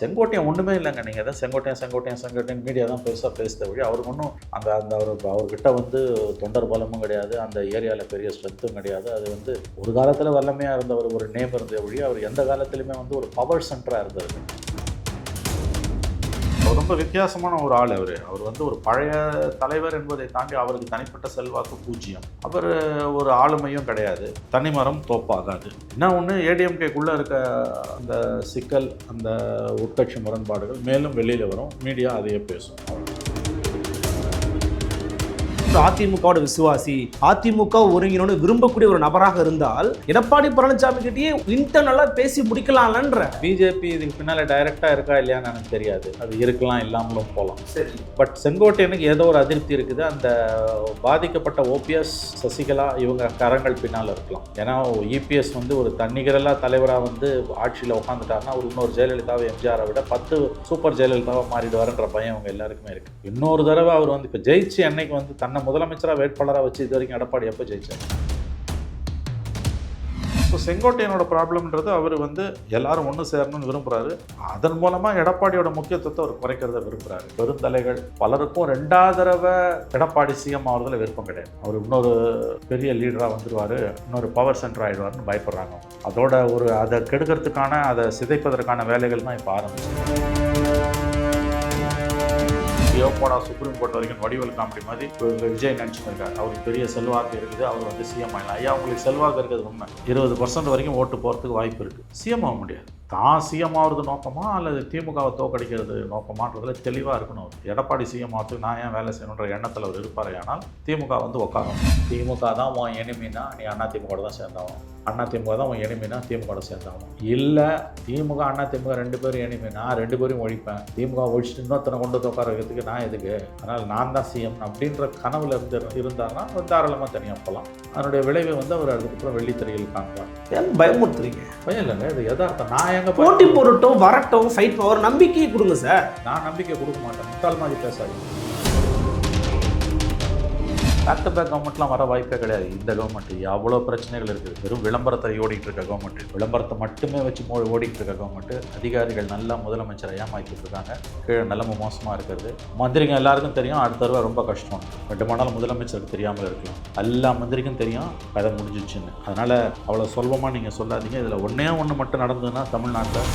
செங்கோட்டையன் ஒன்றுமே இல்லைங்க. நீங்கள் எதாவது செங்கோட்டையன் மீடியா தான் பெருசாக பேசுத வழி அவருக்கு ஒன்றும் அந்த அந்த அவர்கிட்ட வந்து தொண்டர் பலமும் கிடையாது, அந்த ஏரியாவில் பெரிய ஸ்ட்ரென்த்தும் கிடையாது. அது வந்து ஒரு காலத்தில் வல்லமையாக இருந்தவர், ஒரு நேம் இருந்த வழி அவர் எந்த காலத்துலையுமே வந்து ஒரு பவர் சென்டராக இருந்தது. ரொம்ப வித்தியாசமான ஒரு ஆள் அவர் வந்து ஒரு பழைய தலைவர் என்பதை தாண்டி அவருக்கு தனிப்பட்ட செல்வாக்கு பூஜ்ஜியம். அவர் ஒரு ஆளுமையும் கிடையாது, தனிமரம் தோப்பாகாது. என்ன ஒன்று, ஏடிஎம்கேக்குள்ளே இருக்க அந்த சிக்கல், அந்த உட்கட்சி முரண்பாடுகள் மேலும் வெளியில் வரும், மீடியா அதையே பேசும். அதிமுகவோட விசுவாசி, அதிமுக ஒருங்கினோடு விரும்பக்கூடிய ஒரு நபராக இருந்தால் எடப்பாடி பழனிசாமி கிட்டேயே இன்டர்னலா பேசி முடிக்கலாம்ன்ற. பிஜேபி இதுக்கு பின்னால் டைரக்டாக இருக்கா இல்லையான்னு எனக்கு தெரியாது, அது இருக்கலாம் இல்லாமலும் போகலாம். சரி, பட் செங்கோட்டையனுக்கு ஏதோ ஒரு அதிருப்தி இருக்குது. அந்த பாதிக்கப்பட்ட ஓபிஎஸ், சசிகலா இவங்க கரங்கள் பின்னால் இருக்கலாம். ஏன்னா இபிஎஸ் வந்து ஒரு தன்னிகரலா தலைவராக வந்து ஆட்சியில் உட்காந்துட்டாருன்னா ஒரு இன்னொரு ஜெயலலிதாவை, எம்ஜிஆரை விட 10 சூப்பர் ஜெயலலிதாவை மாறிடுவாருன்ற பயம் அவங்க எல்லாருக்குமே இருக்குது. இன்னொரு தடவை அவர் வந்து இப்போ ஜெயிச்சு அன்னைக்கு வந்து தன்னை முதலமைச்சராக வேட்பாளராக வச்சு இது வரைக்கும் எடப்பாடி எப்போ ஜெயிச்சார்? ஸோ செங்கோட்டையனோட ப்ராப்ளம்ன்றது அவர் வந்து எல்லாரும் ஒன்று சேரணும்னு விரும்புகிறாரு. அதன் மூலமாக எடப்பாடியோட முக்கியத்துவத்தை அவர் குறைக்கிறத விரும்புகிறாரு. பெருந்தலைகள் பலருக்கும் 2வது தடவை எடப்பாடி சிஎம் ஆகிறதுல விருப்பம் கிடையாது. அவர் இன்னொரு பெரிய லீடராக வந்துடுவார், இன்னொரு பவர் சென்டர் ஆகிடுவார்னு பயப்படுறாங்க. அதோட ஒரு அதை கெடுக்கிறதுக்கான, அதை சிதைப்பதற்கான வேலைகள் தான் இப்போ ஆரம்பிச்சு. போடா சுப்ரீம் கோர்ட் வரைக்கும் வடிவேல் காமெடி மாதிரி விஜய் நினச்சிருக்காரு. அவருக்கு பெரிய செல்வாக்கு இருக்குது, அவர் வந்து சிஎம் ஆகலாம். ஐயா, உங்களுக்கு செல்வாக்கு இருக்கிறது உண்மை, 20% வரைக்கும் ஓட்டு போகிறதுக்கு வாய்ப்பு இருக்குது. சிஎம் ஆக முடியாது. தான் சிஎம் ஆகிறது நோக்கமா அல்லது திமுகவை தோக்கடிக்கிறது நோக்கமான்றதுல தெளிவாக இருக்கணும். எடப்பாடி சிஎம் ஆகிறதுக்கு நான் ஏன் வேலை செய்யணுன்ற எண்ணத்தில் அவர் இருப்பார். ஆனால் திமுக வந்து உட்காரும். திமுக தான் உன் எனிமினா நீ அதிமுக தான் சேர்ந்தாகும், அதிமுக தான் உன் எனிமினா திமுக சேர்ந்தாகும். இல்லை திமுக அதிமுக 2 பேரும் எனிமினா 2 பேரும் ஒழிப்பேன், திமுக ஒழிச்சுட்டு இன்னொருத்தனை கொண்டு உட்கார வைக்கிறதுக்கு நான் எதுக்கு, அதனால் நான் தான் சிஎம் அப்படின்ற கனவுல இருந்தாருன்னா தாராளமாக தனியாக போகலாம். அதனுடைய விளைவை வந்து அவர் அதுக்கப்புறம் வெள்ளித்திரையில் காண்பார். ஏன் பயமுறுத்துறீங்க? பயம் இல்லைங்க, இது யதார்த்தம். நான் எங்க போட்டி போடட்டும், வரட்டும், ஃபைட் ஒரு நம்பிக்கையை கொடுங்க சார். நான் நம்பிக்கை கொடுக்க மாட்டேன், முட்டாள் மாதிரி பேசாது. பேக் டு பேக் கவர்மெண்ட்லாம் வர வாய்ப்பே கிடையாது. இந்த கவர்மெண்ட் எவ்வளோ பிரச்சனைகள் இருக்குது. வெறும் விளம்பரத்தை ஓடிட்டு இருக்க கவர்மெண்ட், விளம்பரத்தை மட்டுமே வச்சு ஓடிட்டு இருக்க கவர்மெண்ட். அதிகாரிகள் நல்லா முதலமைச்சரை ஏமாற்றிட்டு இருக்காங்க, கீழே நிலைமை மோசமாக இருக்கிறது. மந்திரிங்க எல்லாருக்கும் தெரியும் அடுத்த தடவை ரொம்ப கஷ்டம், 2 மாதம் முதலமைச்சருக்கு தெரியாமல் இருக்கலாம். எல்லா மந்திரிக்கும் தெரியும் கதை முடிஞ்சிச்சுன்னு. அதனால் அவ்வளோ சுலபமாக நீங்கள் சொல்லாதீங்க. இதில் ஒன்று மட்டும் நடந்ததுன்னா தமிழ்நாட்டில்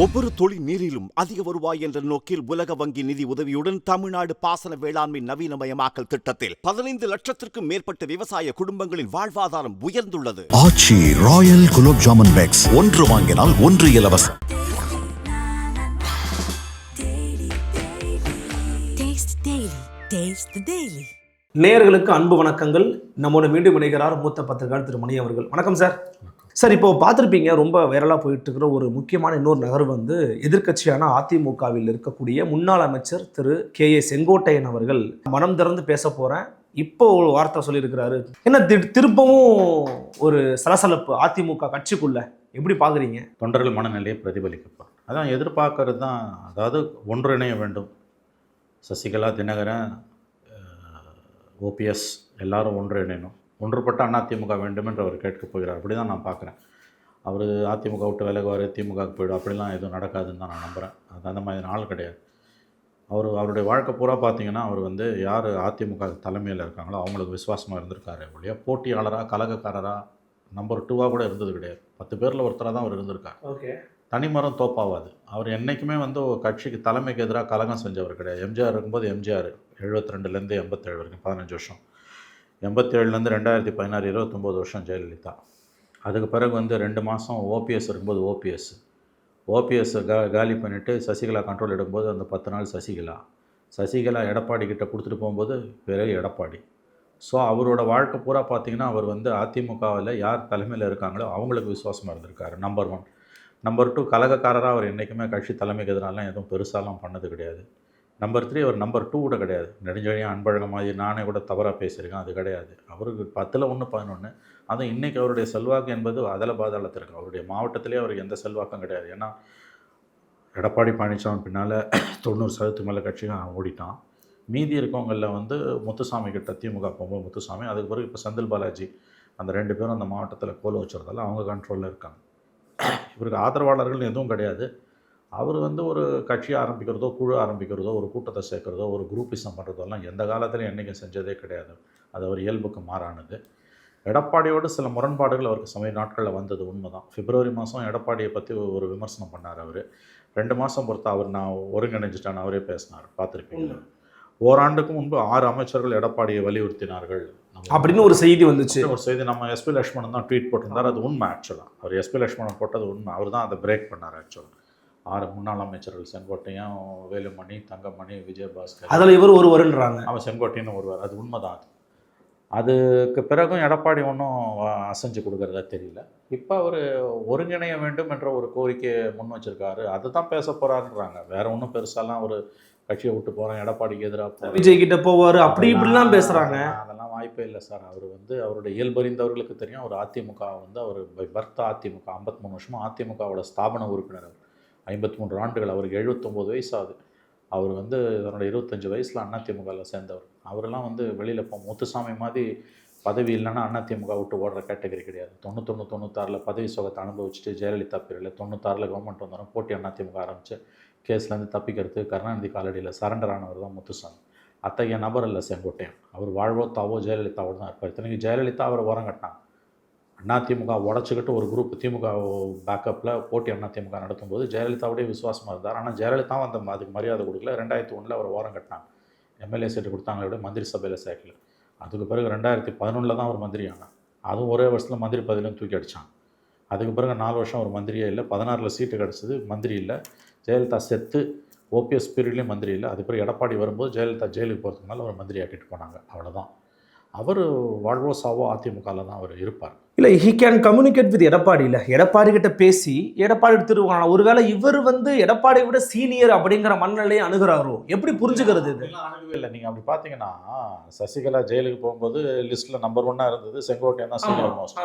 ஒவ்வொரு தொழி நீரிலும் அதிக வருவாய் என்ற நோக்கில் உலக வங்கி நிதி உதவியுடன் தமிழ்நாடு பாசன வேளாண்மை நவீனமயமாக்கல் திட்டத்தில் 15 லட்சத்திற்கும் மேற்பட்ட விவசாய குடும்பங்களின் வாழ்வாதாரம் உயர்ந்துள்ளது. ஆச்சி ராயல் குலோப் ஜாமுன் பேக்ஸ், 1 வாங்கினால் 1 இலவசம். நேயர்களுக்கு அன்பு வணக்கங்கள். நம்மோட மீண்டும் இணைகிறார் மூத்த பத்திரிகையாளர் திரு மணி அவர்கள். வணக்கம் சார். சார், இப்போ பார்த்துருப்பீங்க, ரொம்ப வைரலாக போயிட்டு இருக்கிற ஒரு முக்கியமான இன்னொரு நகர்வு வந்து எதிர்க்கட்சியான அதிமுகவில் இருக்கக்கூடிய முன்னாள் அமைச்சர் திரு KA செங்கோட்டையன் அவர்கள் மனம் திறந்து பேச போகிறேன் இப்போ ஒரு வார்த்தை சொல்லியிருக்கிறாரு. என்ன திருப்பவும் ஒரு சலசலப்பு அதிமுக கட்சிக்குள்ள, எப்படி பார்க்குறீங்க? தொண்டர்கள் மனநிலையை பிரதிபலிக்கப்பா அதான் எதிர்பார்க்கறது தான். அதாவது ஒன்றிணைய வேண்டும். சசிகலா, தினகரன், ஓபிஎஸ் எல்லாரும் ஒன்றிணையணும். ஒன்றுபட்ட அதிமுக வேண்டும் என்று அவர் கேட்க போகிறார். அப்படி தான் நான் பார்க்குறேன். அவர் அதிமுக விட்டு விலகுவார், திமுகவுக்கு போய்டும், அப்படிலாம் எதுவும் நடக்காதுன்னு தான் நான் நம்புகிறேன். அது அந்த மாதிரி ஆள் கிடையாது. அவருடைய வாழ்க்கை பூரா பார்த்தீங்கன்னா அவர் வந்து யார் அதிமுக தலைமையில் இருக்காங்களோ அவங்களுக்கு விசுவாசமாக இருந்திருக்காரு. அப்படியே போட்டியாளராக, கலகக்காரராக, நம்பர் 2வாக கூட இருந்தது கிடையாது. 10 பேரில் ஒருத்தராக தான் அவர் இருந்திருக்கார். ஓகே, தனிமரம் தோப்பாவாது. அவர் என்றைக்குமே வந்து கட்சிக்கு தலைமைக்கு எதிராக கலகம் செஞ்சவர் கிடையாது. எம்ஜிஆர் இருக்கும்போது எம்ஜிஆர் 72லேருந்து 87 வரைக்கும் 15 வருஷம், 87லேருந்து 2016 29 வருஷம் ஜெயலலிதா. அதுக்கு பிறகு வந்து 2 மாதம் ஓபிஎஸ் இருக்கும்போது ஓபிஎஸ் காலி பண்ணிவிட்டு சசிகலா கண்ட்ரோல் எடுக்கும்போது அந்த 10 நாள் சசிகலா எடப்பாடி கிட்ட கொடுத்துட்டு போகும்போது பெரிய எடப்பாடி. ஸோ அவரோட வாழ்க்கை பூரா பார்த்திங்கன்னா அவர் வந்து அதிமுகவில் யார் தலைமையில் இருக்காங்களோ அவங்களுக்கு விசுவாசமாக இருந்திருக்காரு. நம்பர் 1. நம்பர் 2, கலகக்காரராக அவர் என்றைக்குமே கட்சி தலைமைக்கு எதிராலாம் எதுவும் பெருசாலாம் பண்ணது கிடையாது. நம்பர் 3, அவர் நம்பர் 2 கூட கிடையாது. நெடுஞ்செழியன், அன்பழகன் மாதிரி நானே கூட தவறாக பேசியிருக்கேன், அது கிடையாது. அவருக்கு 10ல் 1 11. அதுவும் இன்றைக்கி அவருடைய செல்வாக்கு என்பது அதில் பாதாளத்தில் இருக்குது. அவருடைய மாவட்டத்திலே அவருக்கு எந்த செல்வாக்கும் கிடையாது. ஏன்னா எடப்பாடி பழனிசாமி பின்னால் 90% மேலே கட்சியும் ஓடிட்டான். மீதி இருக்கவங்களில் வந்து முத்துசாமி கிட்ட திமுக போகும்போது முத்துசாமி, அதுக்கு பிறகு இப்போ செந்தில் பாலாஜி, அந்த 2 பேரும் அந்த மாவட்டத்தில் கோல் வச்சுறதால அவங்க கண்ட்ரோலில் இருக்காங்க. இவருக்கு ஆதரவாளர்கள் எதுவும் கிடையாது. அவர் வந்து ஒரு கட்சி ஆரம்பிக்கிறதோ, குழு ஆரம்பிக்கிறதோ, ஒரு கூட்டத்தை சேர்க்கிறதோ, ஒரு குரூப்பிசம் பண்ணுறதெல்லாம் எந்த காலத்திலையும் என்றைக்கும் செஞ்சதே கிடையாது. அது அவர் இயல்புக்கு மாறானது. எடப்பாடியோடு சில முரண்பாடுகள் அவருக்கு சமீப நாட்களில் வந்தது உண்மைதான். பிப்ரவரி மாதம் எடப்பாடியை பற்றி ஒரு விமர்சனம் பண்ணார் அவர். 2 மாதம் பொறுத்து அவர் நான் ஒருங்கிணைஞ்சிட்டான்னு அவரே பேசினார், பார்த்துருப்பீங்க. ஓராண்டுக்கு முன்பு 6 அமைச்சர்கள் எடப்பாடியை வலியுறுத்தினார்கள் அப்படின்னு ஒரு செய்தி வந்துச்சு. ஒரு செய்தி நம்ம எஸ்பி லட்சுமணன் தான் ட்வீட் போட்டிருந்தார். அது உண்மை. ஆக்சுவலாக அவர் எஸ்பி லட்சுமணன் போட்டது உண்மை. அவர் தான் அதை பிரேக் பண்ணார். ஆக்சுவலாக 6 முன்னாள் அமைச்சர்கள் செங்கோட்டையன், வேலுமணி, தங்கமணி, விஜயபாஸ்கர், அதில் இவர் ஒருவருன்றாங்க. அவன் செங்கோட்டையன்னு ஒருவர். அது உண்மைதான். அதுக்கு பிறகும் எடப்பாடி ஒன்றும் அசைஞ்சு கொடுக்கறதா தெரியல. இப்போ அவர் ஒருங்கிணைய வேண்டும் என்ற ஒரு கோரிக்கையை முன் வச்சிருக்காரு. அதுதான் பேச போகிறாருன்றாங்க. வேற ஒன்றும் பெருசாலாம் ஒரு கட்சியை விட்டு போகிறேன், எடப்பாடிக்கு எதிராக விஜய் கிட்ட போவார், அப்படி இப்படிலாம் பேசுகிறாங்க. அதெல்லாம் வாய்ப்பே இல்லை சார். அவர் வந்து அவருடைய இயல்பறிந்தவர்களுக்கு தெரியும். அவர் அதிமுக வந்து அவர் பர்த் அதிமுக 53 வருஷமாக அதிமுகவோட ஸ்தாபன உறுப்பினர். அவர் 53 ஆண்டுகள். அவருக்கு 79 வயசு ஆகுது. அவர் வந்து தன்னோட 25 வயசில் அதிமுகவில் சேர்ந்தவர். அவரெல்லாம் வந்து வெளியில் முத்துசாமி மாதிரி பதவி இல்லைன்னா அதிமுக விட்டு ஓடுற கேட்டகரி கிடையாது. 91 96 பதவி சுகத்தை அனுபவிச்சுட்டு ஜெயலலிதா பீரியடில் 96 கவர்மெண்ட் வந்தாலும் போட்டி அதிமுக ஆரம்பித்து கேஸ்லேருந்து தப்பிக்கிறதுக்கு கருணாநிதி காலடியில் சரண்டர் ஆனவர் தான் முத்துசாமி. அத்தகைய நபர் இல்லை செங்கோட்டையன். அவர் வாழ்வோ தாவோ ஜெயலலிதாவோடு தான் இருப்பார். இத்தனைக்கு ஜெயலலிதா அவர் ஓரம் கட்டினாங்க. அதிமுக உடச்சிக்கிட்டு ஒரு குரூப் திமுக பேக்கப்பில் போட்டி அதிமுக நடத்தும்போது ஜெயலலிதாவுடைய விசுவாசமாக இருந்தார். ஆனால் ஜெயலலிதாவும் அந்த அதுக்கு மரியாதை கொடுக்கல. 2001 அவர் ஓரம் கட்டினாங்க. எம்எல்ஏ சீட்டு கொடுத்தாங்களே விட மந்திரி சபையில் சேர்க்கல. அதுக்கு பிறகு 2011 தான் அவர் மந்திரி ஆனார். அதுவும் ஒரே வருஷத்தில் மந்திரி பதவியிலும் தூக்கி அடித்தாங்க. அதுக்கு பிறகு 4 வருஷம் ஒரு மந்திரியே இல்லை. 16 சீட்டு கிடச்சிது, மந்திரி இல்லை. ஜெயலலிதா செத்து ஓபிஎஸ் பீரியட்லேயும் மந்திரி இல்லை. அது பிறகு எடப்பாடி வரும்போது ஜெயலலிதா ஜெயிலுக்கு போகிறதுக்கு மேலே அவர் மந்திரி ஆக்கிட்டு போனாங்க. அவ்வளோதான். அவர் வாழ்வோ சாவோ அதிமுகவில் தான் அவர் இருப்பார். இல்லை, he can communicate with Edappadi. இல்லை, எடப்பாடி கிட்ட பேசி எடப்பாடி எடுத்துருவாங்க. ஒருவேளை இவர் வந்து எடப்பாடியை விட சீனியர் அப்படிங்கிற மனநிலையை அணுகிறாரோ? எப்படி புரிஞ்சுக்கிறது இது? அணுகவே இல்லை. நீங்கள் அப்படி பார்த்தீங்கன்னா சசிகலா ஜெயிலுக்கு போகும்போது லிஸ்ட்டில் நம்பர் 1 இருந்தது செங்கோட்டையன் தான் சீனியர் மோஸ்ட்.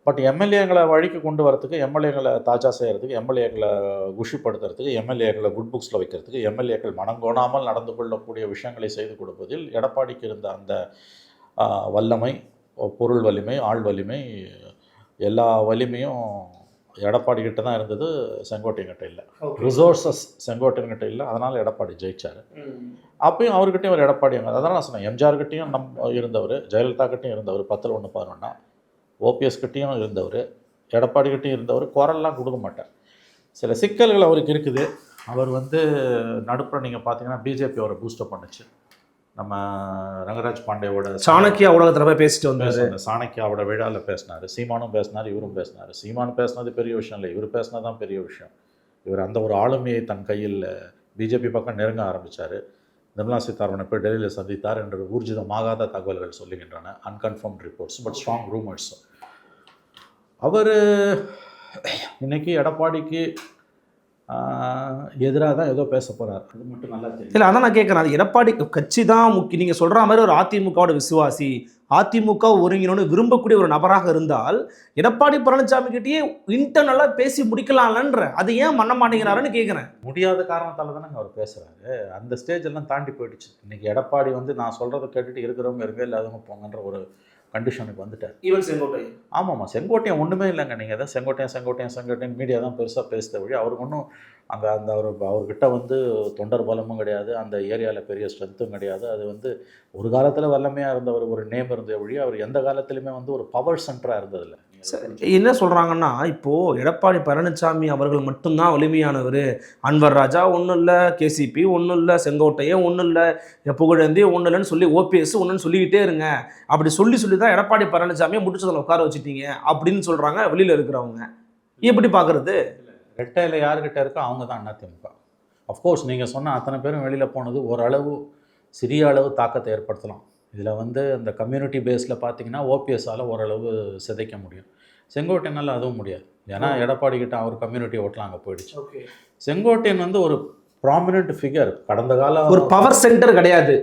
பட் எம்எல்ஏங்களை வழிக்கு கொண்டு வரதுக்கு, எம்எல்ஏங்களை தாஜா செய்கிறதுக்கு, எம்எல்ஏக்களை குஷிப்படுத்துறதுக்கு, எம்எல்ஏக்களை குட் புக்ஸில் வைக்கிறதுக்கு, எம்எல்ஏக்கள் மனங்கோணாமல் நடந்து கொள்ளக்கூடிய விஷயங்களை செய்து கொடுப்பதில் எடப்பாடிக்கு இருந்த அந்த வல்லமை, பொருள் வலிமை, ஆள் வலிமை, எல்லா வலிமையும் எடப்பாடி கிட்ட தான் இருந்தது. செங்கோட்டையன்கிட்ட இல்லை. ரிசோர்ஸஸ் செங்கோட்டையன்கிட்ட இல்லை. அதனால் எடப்பாடி ஜெயிச்சார். அப்பயும் அவர்கிட்டையும் ஒரு எடப்பாடி. அதனால் நான் சொன்னேன், எம்ஜிஆர்கிட்டையும் இருந்தவர், ஜெயலலிதா கிட்டையும் இருந்தவர், 10ல் 1 11, ஓபிஎஸ் கிட்டையும் இருந்தவர், எடப்பாடி கிட்டையும் இருந்தவர். குரல்லாம் கொடுக்க மாட்டார். சில சிக்கல்கள் அவருக்கு இருக்குது. அவர் வந்து நடுப்புற நீங்கள் பார்த்தீங்கன்னா பிஜேபி அவரை பூஸ்டப் பண்ணுச்சு. நம்ம ரங்கராஜ் பாண்டேவோட சாணக்கியா ஊடகத்தில் போய் பேசிட்டு வந்தார். சாணக்கியாவோட விழாவில் பேசினார். சீமானும் பேசினார், இவரும் பேசினார். சீமான் பேசினது பெரிய விஷயம் இல்லை, இவர் பேசினது தான் பெரிய விஷயம். இவர் அந்த ஒரு ஆளுமையை தன் கையில் பிஜேபி பக்கம் நெருங்க ஆரம்பித்தார். நிர்மலா சீதாராமனை போய் டெல்லியில் சந்தித்தார் என்று ஊர்ஜிதமாகாத தகவல்கள் சொல்லுகின்றன. அன்கன்ஃபார்ம்ட் ரிப்போர்ட்ஸ், பட் ஸ்ட்ராங் ரூமர்ஸ். அவர் இன்னைக்கு எடப்பாடிக்கு எதிராக தான் ஏதோ பேச போகிறார். அது மட்டும் நல்லா தெரியும். இல்லை, அதான் நான் கேட்குறேன். அது எடப்பாடி கட்சி தான் முக்கியம். நீங்கள் சொல்கிற மாதிரி ஒரு அதிமுகவோட விசுவாசி, அதிமுக ஒருங்கினோன்னு விரும்பக்கூடிய ஒரு நபராக இருந்தால் எடப்பாடி பழனிசாமி கிட்டேயே இன்டர்னலாக பேசி முடிக்கலாம்லன்ற அது ஏன் பண்ண மாட்டேங்கிறாருன்னு கேட்குறேன். முடியாத காரணத்தால் தானே அவர் பேசுகிறாரு. அந்த ஸ்டேஜ் எல்லாம் தாண்டி போயிடுச்சு. இன்றைக்கி எடப்பாடி வந்து நான் சொல்கிறத கேட்டுட்டு இருக்கிறவங்க இருக்க இல்லாதவங்க போங்கன்ற ஒரு கண்டிஷனுக்கு வந்துட்டார். ஈவன் செங்கோட்டையன். ஆமாம்மா, செங்கோட்டையன் ஒன்றுமே இல்லைங்க. நீங்கள் தான் செங்கோட்டையன் மீடியா தான் பெருசாக பேசுத வழி. அவருக்கு ஒன்றும் அங்கே அந்த அவர்கிட்ட வந்து தொண்டர் பலமும் கிடையாது, அந்த ஏரியாவில் பெரிய ஸ்ட்ரென்த்தும் கிடையாது. அது வந்து ஒரு காலத்தில் வல்லமையாக இருந்தவர், ஒரு நேம் இருந்த வழி. அவர் எந்த காலத்துலையுமே வந்து ஒரு பவர் சென்டராக இருந்ததில்லை. என்ன சொல்கிறாங்கன்னா, இப்போது எடப்பாடி பழனிசாமி அவர்கள் மட்டும்தான் வலிமையானவர், அன்வர் ராஜா ஒன்றும் இல்லை, கேசிபி ஒன்றும் இல்லை, செங்கோட்டையன் ஒன்றும் இல்லை, புகழேந்தி ஒன்றும் இல்லைன்னு சொல்லி ஓபிஎஸ் ஒன்றுன்னு சொல்லிக்கிட்டே இருங்க. அப்படி சொல்லி தான் எடப்பாடி பழனிசாமியை முடிச்சதில் உட்கார வச்சுட்டீங்க அப்படின்னு சொல்கிறாங்க வெளியில் இருக்கிறவங்க. எப்படி பார்க்குறது? ரெட்டையில் யார்கிட்ட இருக்கோ அவங்க தான் அதிமுக. அஃப்கோர்ஸ் நீங்கள் சொன்ன அத்தனை பேரும் வெளியில் போனது ஓரளவு சிறிய அளவு தாக்கத்தை ஏற்படுத்தலாம். இதில் வந்து அந்த கம்யூனிட்டி பேஸில் பார்த்தீங்கன்னா ஓபிஎஸ்ஸால் ஓரளவு சிதைக்க முடியும். செங்கோட்டையனால் அதுவும் முடியாது. ஏன்னா எடப்பாடி கிட்ட அவர் கம்யூனிட்டி ஓட்டலாம் அங்கே போயிடுச்சு. செங்கோட்டையன் வந்து ஒரு ப்ராமினென்ட் ஃபிகர். கடந்த காலம் ஒரு பவர் சென்டர் கிடையாது,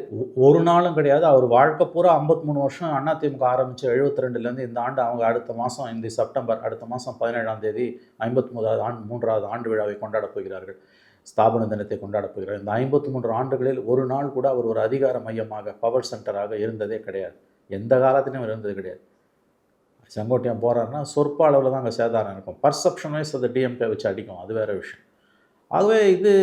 ஒரு நாளும் கிடையாது. அவர் வாழ்க்கை பூரா 53 வருஷம் அதிமுக ஆரம்பித்து 72லேருந்து இந்த ஆண்டு அவங்க அடுத்த மாதம் இந்த செப்டம்பர் அடுத்த மாதம் 17ஆம் தேதி 53வது ஆண்டு விழாவை கொண்டாடப் போகிறார்கள். ஸ்தாபன தினத்தை கொண்டாடப் போகிறார். இந்த 53 ஆண்டுகளில் ஒரு நாள் கூட அவர் ஒரு அதிகார மையமாக பவர் சென்டராக இருந்ததே கிடையாது. எந்த காலத்திலும் இருந்தது கிடையாது. செங்கோட்டையன் போகிறாருன்னா சொற்ப அளவில் தான் அங்கே சேதாரம் இருக்கும். பர்செப்ஷன் வைஸ் அது டிஎம்கே வச்சு அடிக்கும், அது வேறு விஷயம். ஆகவே இது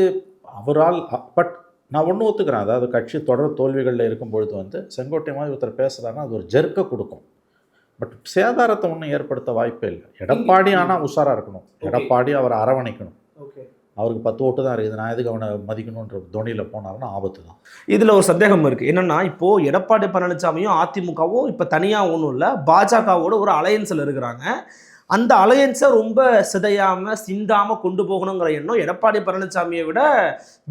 அவரால் பட் நான் ஒன்று ஒத்துக்கிறேன், அதாவது கட்சி தொடர் தோல்விகளில் இருக்கும் பொழுது வந்து செங்கோட்டை மாதிரி ஒருத்தர் பேசுகிறாருன்னா அது ஒரு ஜெர்க்கை கொடுக்கும். பட் சேதாரத்தை ஒன்றும் ஏற்படுத்த வாய்ப்பே இல்லை. எடப்பாடி ஆனால் உஷாராக இருக்கணும். எடப்பாடி அவரை அரவணைக்கணும். அவருக்கு 10 ஓட்டு தான் இருக்குது, நான் எதுக்கு அவனை மதிக்கணுன்ற தொனியில் போனாருன்னா ஆபத்து தான். இதில் ஒரு சந்தேகம் இருக்குது. என்னென்னா, இப்போது எடப்பாடி பழனிசாமியும் அதிமுகவும் இப்போ தனியாக ஒன்றும் இல்லை, பாஜகவோட ஒரு அலையன்ஸில் இருக்கிறாங்க. அந்த அலையன்ஸை ரொம்ப சிதையாமல் சிந்தாமல் கொண்டு போகணுங்கிற எண்ணம் எடப்பாடி பழனிசாமியை விட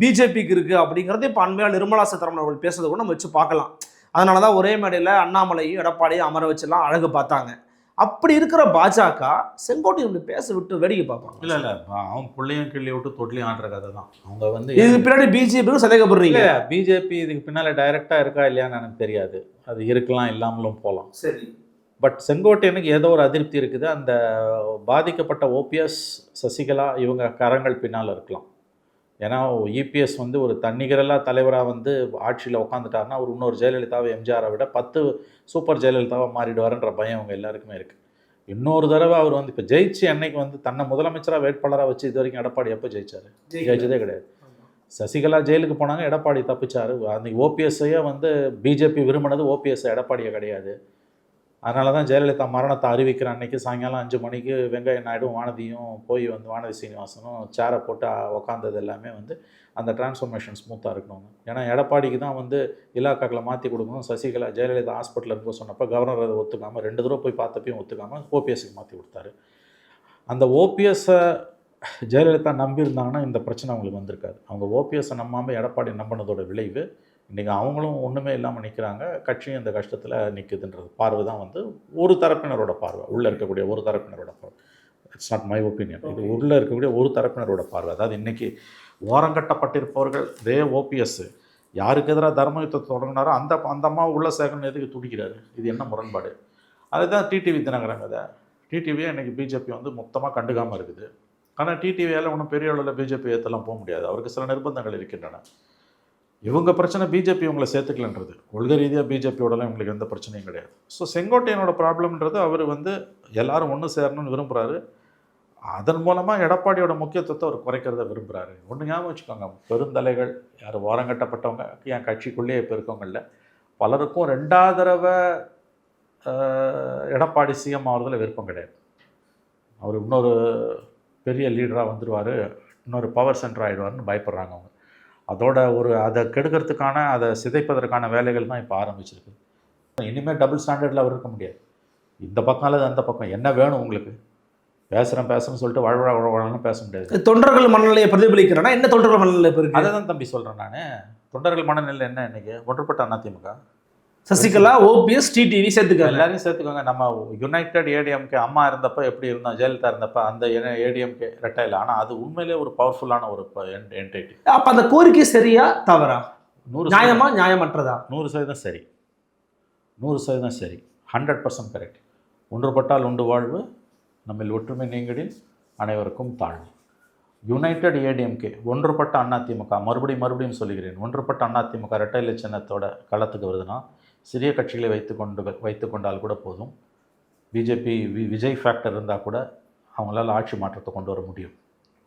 பிஜேபிக்கு இருக்குது அப்படிங்கிறது இப்போ அண்மையாக நிர்மலா சீதாராமன் அவர்கள் பேசுறதை கூட நம்ம வச்சு பார்க்கலாம். அதனால தான் ஒரே மேடையில் அண்ணாமலையும் எடப்பாடியும் அமர வச்செல்லாம் அழகு பார்த்தாங்க. அப்படி இருக்கிற பாஜக செங்கோட்டையன் இப்படி பேச விட்டு வேடிக்கை பார்ப்பாங்க. இல்லை அவன் பிள்ளையும் கிள்ளி விட்டு தொட்டிலையும் ஆடுற கதை தான். அவங்க வந்து இதுக்கு பின்னாடி பிஜேபியும் சந்தேகப்படுறீங்க. பிஜேபி இதுக்கு பின்னால் டைரெக்டாக இருக்கா இல்லையான்னு எனக்கு தெரியாது. அது இருக்கலாம், இல்லாமலும் போகலாம். சரி. பட் செங்கோட்டையனுக்கு ஏதோ ஒரு அதிருப்தி இருக்குது. அந்த பாதிக்கப்பட்ட ஓபிஎஸ், சசிகலா இவங்க கரங்கள் பின்னால் இருக்கலாம். ஏன்னா இபிஎஸ் வந்து ஒரு தன்னிகரலா தலைவராக வந்து ஆட்சியில் உட்காந்துட்டாருன்னா அவர் இன்னொரு ஜெயலலிதாவை எம்ஜிஆரை விட 10 சூப்பர் ஜெயலலிதாவாக மாறிடுவாருன்ற பயம் அவங்க எல்லாருக்குமே இருக்குது. இன்னொரு தடவை அவர் வந்து இப்போ ஜெயிச்சு அன்னைக்கு வந்து தன்னை முதலமைச்சராக வேட்பாளராக வச்சு இது வரைக்கும் எடப்பாடி எப்போ ஜெயிச்சார்? ஜெயிச்சதே கிடையாது. சசிகலா ஜெயிலுக்கு போனாங்க, எடப்பாடி தப்பிச்சார். அன்றைக்கி ஓபிஎஸ்ஸையே வந்து பிஜேபி விரும்பினது ஓபிஎஸ், எடப்பாடியை கிடையாது. அதனால தான் ஜெயலலிதா மரணத்தை அறிவிக்கிற அன்றைக்கி சாயங்காலம் 5 மணிக்கு வெங்கைய நாயுடும் வானதியும் போய் வந்து வானதி சீனிவாசனும் சேரை போட்டு உக்காந்தது எல்லாமே வந்து அந்த டிரான்ஸ்ஃபர்மேஷன் ஸ்மூத்தாக இருக்கணும். ஏன்னா எடப்பாடிக்கு தான் வந்து இலாக்காக்களை மாற்றி கொடுக்கணும். சசிகலா ஜெயலலிதா ஹாஸ்பிட்டலில் இருக்க சொன்னப்போ கவர்னர் அதை ஒத்துக்காமல் 2 தடவை போய் பார்த்தப்பையும் ஒத்துக்காமல் ஓபிஎஸ்க்கு மாற்றி கொடுத்தாரு. அந்த ஓபிஎஸ்ஸை ஜெயலலிதா நம்பியிருந்தாங்கன்னா இந்த பிரச்சனை அவங்களுக்கு வந்திருக்காது. அவங்க ஓபிஎஸ்ஸை நம்பாமல் எடப்பாடி நம்பினதோட விளைவு இன்றைக்கி அவங்களும் ஒன்றுமே இல்லாமல் நிற்கிறாங்க. கட்சியும் இந்த கஷ்டத்தில் நிற்குதுன்றது பார்வை தான் வந்து ஒரு தரப்பினரோட பார்வை, உள்ளே இருக்கக்கூடிய ஒரு தரப்பினரோட பார்வை. It's not my opinion. இது உள்ளே இருக்கக்கூடிய ஒரு தரப்பினரோட பார்வை. அதாவது இன்றைக்கி ஓரங்கட்டப்பட்டிருப்பவர்கள் ஓபிஎஸ் யாருக்கு எதிராக தர்ம யுத்தத்தை தொடங்கினாரோ அந்த அம்மா உள்ள சேகரன் எதுக்கு துடிக்கிறாரு? இது என்ன முரண்பாடு? அதுதான் டிடிவி தினகரன் கதை. டிடிவியே இன்றைக்கி பிஜேபி வந்து மொத்தமாக கண்டுக்காமல் இருக்குது. ஆனால் டிடிவியால் ஒன்றும் பெரிய அளவில் பிஜேபி ஏற்றலாம் போக முடியாது. அவருக்கு சில நிர்பந்தங்கள் இருக்கின்றன. இவங்க பிரச்சனை பிஜேபி இவங்களை சேர்த்துக்கலன்றது. கொள்கை ரீதியாக பிஜேபியோடலாம் இவங்களுக்கு எந்த பிரச்சனையும் கிடையாது. ஸோ செங்கோட்டையனோட ப்ராப்ளம்ன்றது அவர் வந்து எல்லாரும் ஒன்று சேரணும்னு விரும்புகிறாரு. அதன் மூலமாக எடப்பாடியோட முக்கியத்துவத்தை அவர் குறைக்கிறத விரும்புகிறாரு. ஒன்று ஞாபகம் வச்சுக்கோங்க, பெருந்தலைகள் யார் ஓரங்கட்டப்பட்டவங்க என் கட்சிக்குள்ளேயே இப்போ இருக்கவங்களில் பலருக்கும் 2வது தடவை எடப்பாடி சிஎம் ஆகிறதுல விருப்பம் கிடையாது. அவர் இன்னொரு பெரிய லீடராக வந்துடுவார், இன்னொரு பவர் சென்டர் ஆகிடுவார்னு பயப்படுறாங்க அவங்க. அதோட அதை கெடுக்கிறதுக்கான, அதை சிதைப்பதற்கான வேலைகள் தான் இப்போ ஆரம்பிச்சிருக்கு. இனிமேல் டபுள் ஸ்டாண்டர்டில் அவர் இருக்க முடியாது. இந்த பக்கம் அல்லது அந்த பக்கம் என்ன வேணும் உங்களுக்கு, பேசுகிறேன்னு சொல்லிட்டு வாழ்வாழன்னு பேச முடியாது. தொண்டர்கள் மனநிலையை பிரதிபலிக்கிறேன்னா என்ன தொண்டர்கள் மனநிலை இருக்கு? அதை தான் தம்பி சொல்கிறேன் நான். தொண்டர்கள் மனநிலை என்ன? இன்றைக்கி ஒன்றுபட்ட அதிமுக, சசிகலா, ஓபிஎஸ், டிடிவி சேர்த்துக்க எல்லாரையும் சேர்த்துக்கோங்க. நம்ம யுனைடெட் ஏடிஎம்கே அம்மா இருந்தப்போ எப்படி இருந்தோம், ஜெயலலிதா இருந்தப்போ அந்த ஏடிஎம்கே ரெட்டையில். ஆனால் அது உண்மையிலே ஒரு பவர்ஃபுல்லான ஒரு என்டைட்டி. அப்போ அந்த கோரிக்கை சரியா தவறா? 100 நியாயமா நியாயமற்றதா? 100% சரி, 100% சரி, 100% கரெக்ட். ஒன்றுபட்டால் உண்டு வாழ்வு, நம்மில் ஒற்றுமை நீங்கடில் அனைவருக்கும் தாழ்வு. யுனைடெட் ஏடிஎம்கே, ஒன்றுபட்ட அதிமுக, மறுபடியும் சொல்லுகிறேன், ஒன்றுபட்ட அதிமுக ரெட்டையில சின்னத்தோட களத்துக்கு வருதுன்னா சிறிய கட்சிகளை வைத்து கொண்டால் கூட போதும். பிஜேபி விஜய் ஃபேக்டர் இருந்தால் கூட அவங்களால ஆட்சி மாற்றத்தை கொண்டு வர முடியும்.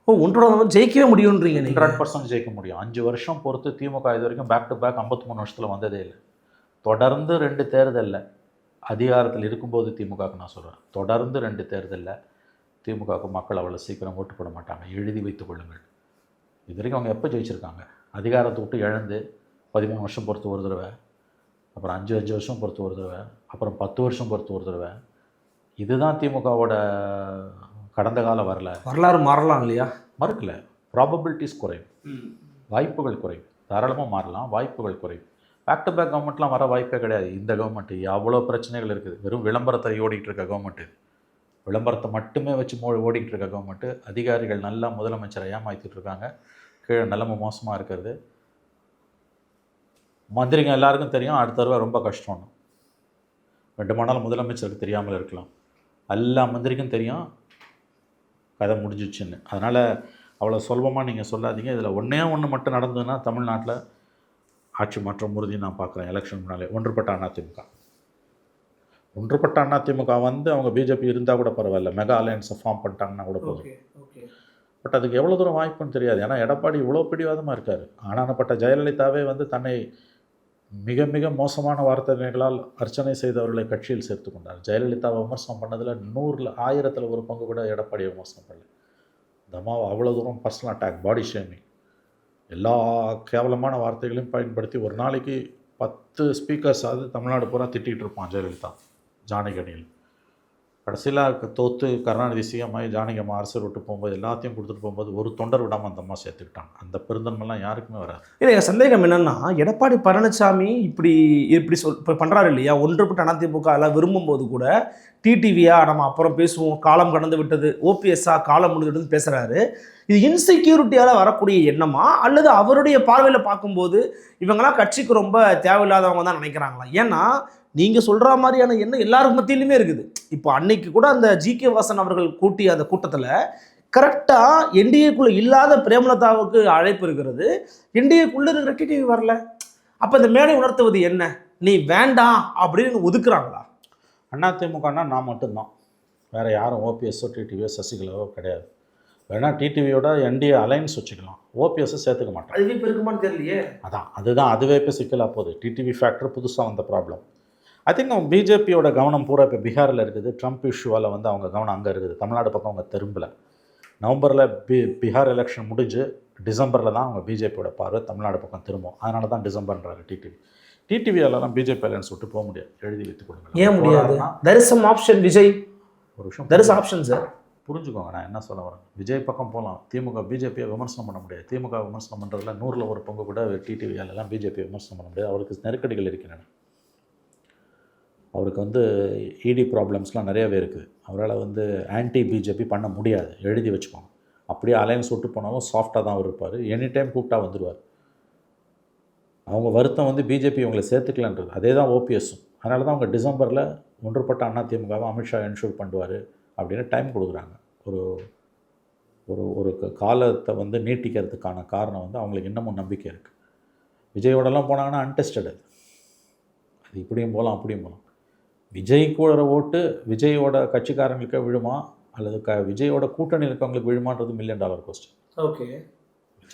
ஒன்றோட ஜெயிக்கவே முடியும்ன்றீங்க? 100% ஜெயிக்க முடியும். 5 வருஷம் பொறுத்து திமுக இது வரைக்கும் பேக் டு பேக் 53 வருஷத்தில் வந்ததே இல்லை. தொடர்ந்து 2 தேர்தலில் அதிகாரத்தில் இருக்கும்போது திமுகவுக்கு நான் சொல்கிறேன், தொடர்ந்து 2 தேர்தலில் திமுகவுக்கு மக்கள் அவ்வளோ சீக்கிரம் ஓட்டு போட மாட்டாங்க. எழுதி வைத்துக் கொள்ளுங்கள். இது வரைக்கும் அவங்க எப்போ ஜெயிச்சிருக்காங்க? அதிகாரத்தை விட்டு இழந்து 13 வருஷம் பொறுத்து ஒரு தடவை, அப்புறம் 5 வருஷம் பொறுத்து ஒரு தடவை, அப்புறம் 10 வருஷம் பொறுத்து ஒரு தடவை. இதுதான் திமுகவோட கடந்த கால வரலாறு. மாறலாம் இல்லையா? மறுக்கல. ப்ராபபிலிட்டிஸ் குறைவு, வாய்ப்புகள் குறைவு. தாராளமாக மாறலாம், வாய்ப்புகள் குறைவு. பேக் டு பேக் கவர்மெண்ட்லாம் வர வாய்ப்பே கிடையாது. இந்த கவர்மெண்ட்டு எவ்வளோ பிரச்சனைகள் இருக்குது. வெறும் விளம்பரத்தை ஓடிக்கிட்டு இருக்க கவர்மெண்ட்டு, விளம்பரத்தை மட்டுமே வச்சு ஓடிக்கிட்டு இருக்க கவர்மெண்ட்டு. அதிகாரிகள் நல்லா முதலமைச்சரை ஏமாற்றிட்டு இருக்காங்க. கீழே நிலைமை மோசமாக இருக்கிறது. மந்திரிங்க எல்லாருக்கும் தெரியும் அடுத்த தடவை ரொம்ப கஷ்டம்னு. 2 மாதம் முதலமைச்சருக்கு தெரியாமல் இருக்கலாம். எல்லா மந்திரிக்கும் தெரியும் கதை முடிஞ்சிச்சுன்னு. அதனால் அவ்வளோ சுலபமாக நீங்கள் சொல்லாதீங்க. இதில் ஒன்று மட்டும் நடந்ததுன்னா தமிழ்நாட்டில் ஆட்சி மாற்றம் உறுதி நான் பார்க்குறேன். எலெக்ஷன் முன்னாலே ஒன்றுபட்ட அதிமுக. ஒன்றுபட்ட அதிமுக வந்து அவங்க பிஜேபி இருந்தால் கூட பரவாயில்ல, மெகா அலையன்ஸை ஃபார்ம் பண்ணிட்டாங்கன்னா கூட போதும். பட் அதுக்கு எவ்வளோ தூரம் வாய்ப்புன்னு தெரியாது. ஏன்னா எடப்பாடி இவ்வளோ பிடிவாதமாக இருக்கார். ஆனானப்பட்ட ஜெயலலிதாவே வந்து தன்னை மிக மிக மோசமான வார்த்தைகளால் அர்ச்சனை செய்தவர்களை கட்சியில் சேர்த்து கொண்டார். ஜெயலலிதாவை விமர்சனம் பண்ணதில் 100ல் 1000ல் ஒரு பங்கு கூட எடப்பாடியை விமர்சனம் பண்ணல. இந்த அம்மாவை அவ்வளோ தூரம் பர்சனல் அட்டாக், பாடி ஷேமிங், எல்லா கேவலமான வார்த்தைகளையும் பயன்படுத்தி ஒரு நாளைக்கு 10 ஸ்பீக்கர்ஸ் தமிழ்நாடு பூரா திட்டிகிட்டு இருப்பான் ஜெயலலிதா ஜானகி. கடைசியில் தோற்று கருணாநிதி சிஎம் ஆகி ஜானகி அம்மா அரசியல் விட்டு போகும்போது எல்லாத்தையும் கொடுத்துட்டு போகும்போது ஒரு தொண்டர் விடாமல் அந்த அம்மா சேர்த்துக்கிட்டாங்க. அந்த பெருந்தன்மைலாம் யாருக்குமே வராது. இல்லை, என் சந்தேகம் என்னன்னா, எடப்பாடி பழனிசாமி இப்படி இப்போ பண்ணுறாரு இல்லையா, ஒன்றுபட்ட அதிமுக எல்லாம் விரும்பும்போது கூட டிடிவியா நம்ம அப்புறம் பேசுவோம், காலம் கடந்து விட்டது, ஓபிஎஸ்ஸா காலம் முடிஞ்சுட்டுன்னு பேசுகிறாரு. இது இன்செக்யூரிட்டியால் வரக்கூடிய எண்ணமா, அல்லது அவருடைய பார்வையில் பார்க்கும்போது இவங்கெல்லாம் கட்சிக்கு ரொம்ப தேவையில்லாதவங்க தான் நினைக்கிறாங்களா? ஏன்னா நீங்கள் சொல்கிற மாதிரியான எண்ணம் எல்லாருக்கு மத்தியிலுமே இருக்குது. இப்போ அன்னைக்கு கூட அந்த ஜி.கே. வாசன் அவர்கள் கூட்டிய அந்த கூட்டத்தில் கரெக்டாக என்டிஏக்குள்ளே இல்லாத பிரேமலதாவுக்கு அழைப்பு இருக்கிறது, என்டிஏக்குள்ளே இருக்கிற டிடிவி வரல. அப்போ இந்த மேடை உணர்த்துவது என்ன? நீ வேண்டாம் அப்படின்னு ஒதுக்குறாங்களா? அதிமுகனா நான் மட்டும்தான், வேறு யாரும் ஓபிஎஸ்ஸோ டிடிவியோ சசிகலாவோ கிடையாது. வேணால் டிடிவியோட என்டிஏ அலைன்ஸ் வச்சுக்கலாம், ஓபிஎஸ்ஸை சேர்த்துக்க மாட்டேன். அதுவே இப்போ இருக்குமான்னு தெரியலையே. அதுவே இப்போ சிக்கலாக போகுது. டிடிவி ஃபேக்டர் புதுசாக வந்த ப்ராப்ளம். ஐ திங்க் அவங்க பிஜேபியோட கவனம் பூரா இப்போ பீகாரில் இருக்குது. ட்ரம்ப் இஷ்யூவால் வந்து அவங்க கவனம் அங்கே இருக்குது. தமிழ்நாடு பக்கம் அவங்க திரும்பலை. நவம்பரில் பீகார் எலெக்ஷன் முடிஞ்சு டிசம்பரில் தான் அவங்க பிஜேபியோட பார்வை தமிழ்நாடு பக்கம் திரும்பும். அதனால தான் டிசம்பர்ன்றாரு டிடிவியாலலாம் பிஜேபி அலையன்ஸ் விட்டு போக முடியாது. எழுதி வைத்து கொடுங்க. ஏன் முடியாது? there is some option Vijay. ஒரு விஷயம் there is option சார், புரிஞ்சுக்கோங்க. நான் என்ன சொல்ல வரேன், விஜய் பக்கம் போகலாம், திமுக பிஜேபியை விமர்சனம் பண்ண முடியாது. திமுக விமர்சனம் பண்ணுறதுல 100ல் ஒரு பங்கு கூட டிடிவியாலெல்லாம் பிஜேபியை விமர்சனம் பண்ண முடியாது. அவருக்கு நெருக்கடிகள் இருக்கின்றன. அவருக்கு வந்து இடி ப்ராப்ளம்ஸ்லாம் நிறையாவே இருக்குது. அவரால் வந்து ஆன்டி பிஜேபி பண்ண முடியாது, எழுதி வச்சுக்கோங்க. அப்படியே அலையன்ஸ் விட்டு போனாலும் சாஃப்டாக தான் அவர் இருப்பார். எனி டைம் கூப்பிட்டா வந்துடுவார். அவங்க வருத்தம் வந்து பிஜேபி இவங்களை சேர்த்துக்கலன்றது. அதே தான் ஓபிஎஸும். அதனால தான் அவங்க டிசம்பரில் ஒன்றுபட்ட அதிமுகவை அமித்ஷா என்ஷூர் பண்ணுவார் அப்படின்னு டைம் கொடுக்குறாங்க. ஒரு ஒரு ஒரு காலத்தை வந்து நீட்டிக்கிறதுக்கான காரணம் வந்து அவங்களுக்கு இன்னமும் நம்பிக்கை இருக்குது. விஜயோடலாம் போனாங்கன்னா அன்டெஸ்டட். அது இப்படியும் போகலாம் அப்படியும் போகலாம். விஜய் கூட ஓட்டு விஜயோட கட்சிக்காரங்களுக்கு விழுமா அல்லது விஜயோட கூட்டணி இருக்கவங்களுக்கு விழுமான்றது $1 மில்லியன் கொஸ்டின். ஓகே,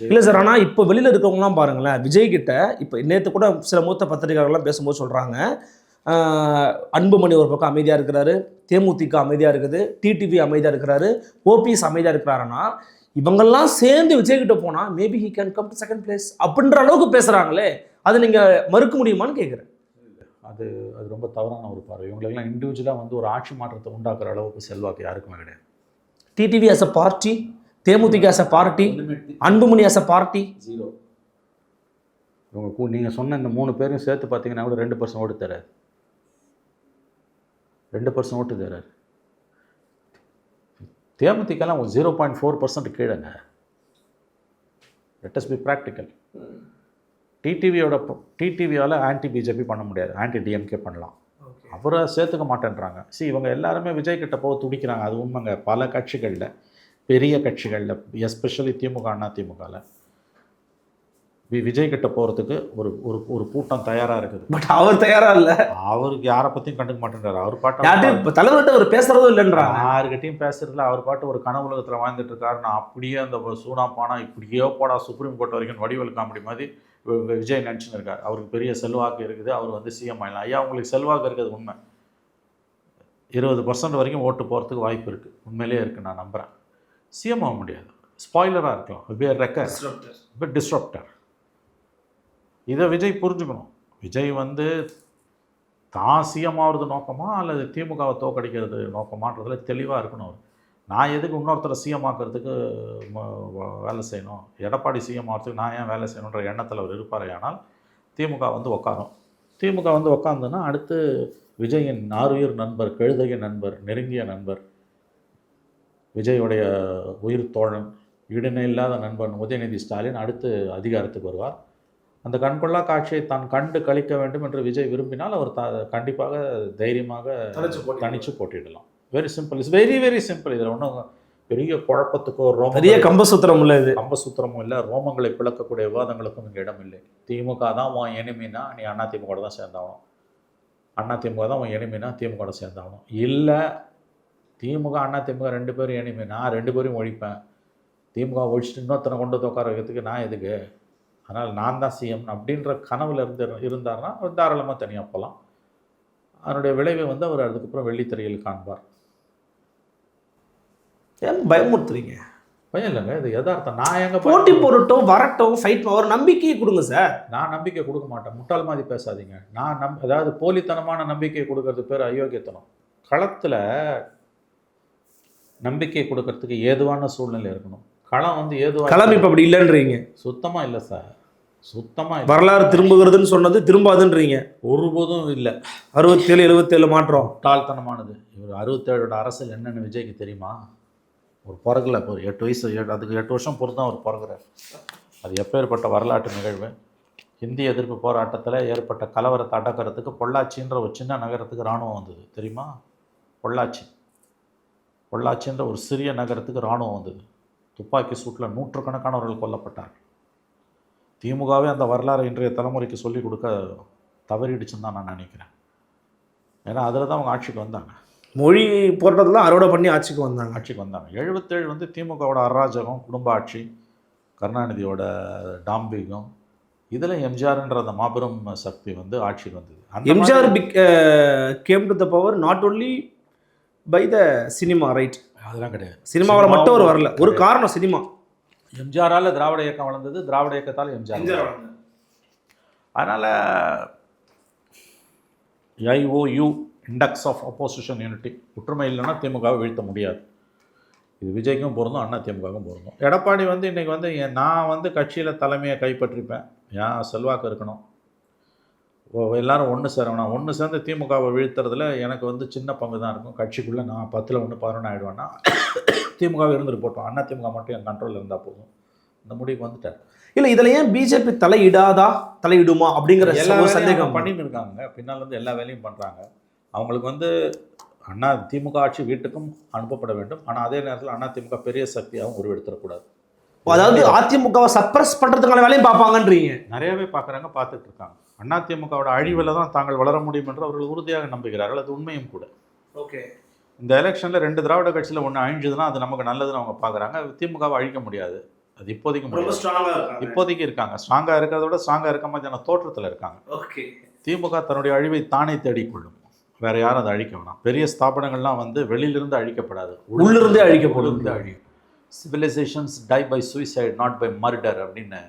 இல்லை சார். ஆனால் இப்போ வெளியில் இருக்கவங்களாம் பாருங்களேன், விஜய் கிட்ட இப்போ நேற்று கூட சில மூத்த பத்திரிகையாளர்கள்லாம் பேசும்போது சொல்கிறாங்க, அன்புமணி ஒரு பக்கம் அமைதியாக இருக்கிறாரு, தேமுதிக அமைதியாக இருக்குது, டிடிவி அமைதியாக இருக்கிறாரு, ஓபிஎஸ் அமைதியாக இருக்கிறாருன்னா இவங்கெல்லாம் சேர்ந்து விஜய்கிட்ட போனால் maybe he can come to second place அப்படின்ற அளவுக்கு பேசுகிறாங்களே, அது நீங்கள் மறுக்க முடியுமான்னு கேட்குறேன். அது ரொம்ப தவறான ஒரு பார்வை. இவங்களுக்கெல்லாம் இண்டிவிஜுவலாக வந்து ஒரு ஆட்சி மாற்றத்தை உண்டாக்குற அளவுக்கு செல்வாக்கு யாருக்குமே கிடையாது. TTV as a party, DMDK as a party, Anbumani as a party, 0. இவங்க நீங்கள் சொன்ன இந்த 3 பேரும் சேர்த்து பார்த்தீங்கன்னா கூட 2% ஓட்டு தராது. 2% ஓட்டு தராரு. தேமுதிகலாம் 0.4% கீழேங்க. Let us be practical. டிடிவியால் ஆன்டி பிஜேபி பண்ண முடியாது, ஆன்டி டிஎம்கே பண்ணலாம். அவரை சேர்த்துக்க மாட்டேன்றாங்க. இவங்க எல்லாருமே விஜய் கிட்ட போக துடிக்கிறாங்க. அது உண்மைங்க. பல கட்சிகளில், பெரிய கட்சிகளில், எஸ்பெஷலி திமுக அதிமுகவில் விஜய் கிட்ட போகிறதுக்கு ஒரு ஒரு கூட்டம் தயாராக இருக்குது. பட் அவர் தயாராக இல்லை. அவருக்கு யாரை பற்றியும் கண்டுக்க மாட்டேன்றாரு. அவர் பாட்டு தலைவர்கிட்ட அவர் பேசுகிறதும் இல்லைன்றாங்க. யாருக்கிட்டையும் பேசுறதுல அவர் பாட்டு ஒரு கனவு உலகத்தில் வாழ்ந்துட்டு இருக்காரு. நான் அப்படியே அந்த சூனா பானா இப்படியோ போடா சுப்ரீம் கோர்ட் வரைக்கும் வடிவேல் காமெடி மாதிரி விஜய் நினச்சின்னு இருக்கார். அவருக்கு பெரிய செல்வாக்கு இருக்குது, அவர் வந்து சிஎம் ஆகலாம். ஐயா, உங்களுக்கு செல்வாக்கு இருக்குது உண்மை. 20% வரைக்கும் ஓட்டு போகிறதுக்கு வாய்ப்பு இருக்குது, உண்மையிலே இருக்குது, நான் நம்புகிறேன். சிஎம் ஆக முடியாது, ஸ்பாய்லராக இருக்கலாம், டிஸ்ரப்டர். இதை விஜய் புரிஞ்சுக்கணும். விஜய் வந்து தான் சிஎம் ஆகிறது நோக்கமா அல்லது திமுகவை தோக்கடிக்கிறது நோக்கமான்றதுல தெளிவாக இருக்கணும். அவர் நான் எதுக்கு இன்னொருத்தரை சிஎம் ஆக்கிறதுக்கு வேலை செய்யணும், எடப்பாடி சிஎம் ஆகிறதுக்கு நான் ஏன் வேலை செய்யணுன்ற எண்ணத்தில் அவர் இருப்பார். ஆனால் திமுக வந்து உட்காரும். திமுக வந்து உட்காந்துன்னா அடுத்து விஜயின் ஆருயிர் நண்பர், கழுதைய நண்பர், நெருங்கிய நண்பர், விஜயுடைய உயிர் தோழன், ஈடுணை இல்லாத நண்பன் உதயநிதி ஸ்டாலின் அடுத்து அதிகாரத்துக்கு வருவார். அந்த கண்கொள்ளா காட்சியை தான் கண்டு கழிக்க வேண்டும் என்று விஜய் விரும்பினால் அவர் கண்டிப்பாக தைரியமாக தனித்து போட்டிடலாம். Very simple. It's very very simple. இதில் ஒன்றும் பெரிய குழப்பத்துக்கோ பெரிய கம்பசூத்திரம் இல்லை, இது கம்பசூத்திரமும் இல்லை, ரோமங்களை பிளக்கக்கூடிய விவாதங்களுக்கும் இங்கே இடம் இல்லை. திமுக தான் உன் எனிமின்னா நீ அதிமுக தான் சேர்ந்தாகணும். அதிமுக தான் அவன் எனிமினா திமுக சேர்ந்தாகணும். இல்லை திமுக அதிமுக 2 பேரும் எனிமி, நான் 2 பேரையும் ஒழிப்பேன், திமுக ஒழிச்சிட்டு இன்னொருத்தனை கொண்டு உட்கார வைக்கிறதுக்கு நான் எதுக்கு, அதனால் நான் தான் சிஎம் அப்படின்ற கனவில் இருந்தார்னா அவர் தாராளமாக தனியாக போகலாம். அதனுடைய விளைவை வந்து அவர் அதுக்கப்புறம் வெள்ளித்திரையில் காண்பார். ஏன் பயமுறுத்துறீங்க? பயம் இல்லைங்க, இது யதார்த்தம். நான் எங்கே போட்டி போடட்டும், வரட்டும், ஃபைட், ஒரு நம்பிக்கையை கொடுங்க சார். நான் நம்பிக்கை கொடுக்க மாட்டேன், முட்டாள் மாதிரி பேசாதீங்க. நான் அதாவது போலித்தனமான நம்பிக்கையை கொடுக்கறது பேர் அயோக்கியத்தனம். களத்தில் நம்பிக்கை கொடுக்கறதுக்கு ஏதுவான சூழ்நிலை இருக்கணும். களம் வந்து ஏதுவாக, களம் இப்போ அப்படி இல்லைன்றீங்க? சுத்தமாக இல்லை சார், சுத்தமாக இல்லை. வரலாறு திரும்புகிறதுன்னு சொன்னது திரும்பாதுன்றீங்க? ஒருபோதும் இல்லை. 67 77 மாற்றம் முட்டாள்தனமானது. இவர் 67 அரசியல் என்னென்னு விஜய்க்கு தெரியுமா? ஒரு பிறகுல ஒரு 8 வயசு, அதுக்கு 8 வருஷம் பொறுத்து தான் அவர் பிறகுறார். அது எப்பேற்பட்ட வரலாற்று நிகழ்வு. இந்திய எதிர்ப்பு போராட்டத்தில் ஏற்பட்ட கலவரத்தை அடக்கிறதுக்கு பொள்ளாச்சின்ற ஒரு சின்ன நகரத்துக்கு இராணுவம் வந்தது தெரியுமா? பொள்ளாச்சின்ற ஒரு சிறிய நகரத்துக்கு இராணுவம் வந்தது. துப்பாக்கி சூட்டில் நூற்றுக்கணக்கானவர்கள் கொல்லப்பட்டார். திமுகவே அந்த வரலாறு இன்றைய தலைமுறைக்கு சொல்லிக் கொடுக்க தவறிடுச்சுன்னு தான் நான் நினைக்கிறேன். ஏன்னா அதில் தான் அவங்க ஆட்சிக்கு வந்தாங்க. மொழி போராட்டத்தில் அறுவடை பண்ணி ஆட்சிக்கு வந்தாங்க. 77 வந்து திமுகவோட அராஜகம், குடும்ப ஆட்சி, கருணாநிதியோட டாம்பிகம், இதில் எம்ஜிஆர்ன்ற அந்த மாபெரும் சக்தி வந்து ஆட்சிக்கு வந்தது. MGR came to the power not only by the cinema, right? அதெல்லாம் கிடையாது. சினிமாவில் மட்டும் ஒரு வரல, ஒரு காரணம் சினிமா. எம்ஜிஆரால் திராவிட இயக்கம் வளர்ந்தது, திராவிட இயக்கத்தால் எம்ஜிஆர். அதனால் IOU index of opposition unity, ஒற்றுமை இல்லைன்னா திமுகவை வீழ்த்த முடியாது. இது விஜய்க்கும் பொருந்தும், அதிமுகவுக்கும் பொருந்தும். எடப்பாடி வந்து இன்றைக்கி வந்து நான் வந்து கட்சியில் தலைமையை கைப்பற்றிப்பேன், ஏன் செல்வாக்கு இருக்கணும், எல்லாரும் ஒன்று சேரணும், நான் ஒன்று சேர்ந்து திமுகவை வீழ்த்துறதுல எனக்கு வந்து சின்ன பங்கு தான் இருக்கும், கட்சிக்குள்ளே நான் 10ல் 1 11 ஆகிடுவேன்னா திமுகவை இருந்துட்டு போட்டோம், அதிமுக மட்டும் என் கண்ட்ரோலில் இருந்தால் போதும், இந்த முடிவுக்கு வந்துட்டார். இல்லை, இதில் ஏன் பிஜேபி தலையிடுமா அப்படிங்கிற எல்லா சந்தேகம் பண்ணின்னு இருக்காங்க. பின்னால் வந்து எல்லா வேலையும் பண்ணுறாங்க. அவங்களுக்கு வந்து திமுக ஆட்சி வீட்டுக்கும் அனுப்பப்பட வேண்டும், ஆனால் அதே நேரத்தில் அதிமுக பெரிய சக்தியாகவும் உருவெடுத்துடக்கூடாது. அதாவது அதிமுகவை சப்ரஸ் பண்ணுறதுக்கான வேலையும் பார்ப்பாங்கன்றீங்க? நிறையவே பார்க்குறாங்க, பார்த்துட்டு இருக்காங்க. அதிமுகவோட அழிவில் தான் தாங்கள் வளர முடியும் என்று அவர்கள் உறுதியாக நம்புகிறார்கள். அது உண்மையும் கூட. ஓகே, இந்த எலெக்ஷனில் 2 திராவிட கட்சியில் ஒன்று அழிஞ்சதுன்னா அது நமக்கு நல்லதுன்னு அவங்க பார்க்குறாங்க. திமுகவை அழிக்க முடியாது, அது இப்போதைக்கு முடியாது. இப்போதைக்கு இருக்காங்க, ஸ்ட்ராங்காக இருக்கிறத விட ஸ்ட்ராங்காக இருக்க மாதிரியான தோற்றத்தில் இருக்காங்க. ஓகே, திமுக தன்னுடைய அழிவை தானே தேடிக்கொள்ளும், வேற யாரும் அதை அழிக்க வேணாம். பெரிய ஸ்தாபனங்கள்லாம் வந்து வெளியிலிருந்து அழிக்கப்படாது, உள்ளிருந்தே அழிக்கப்படும். அழியும். Civilizations die by suicide not by murder அப்படின்னு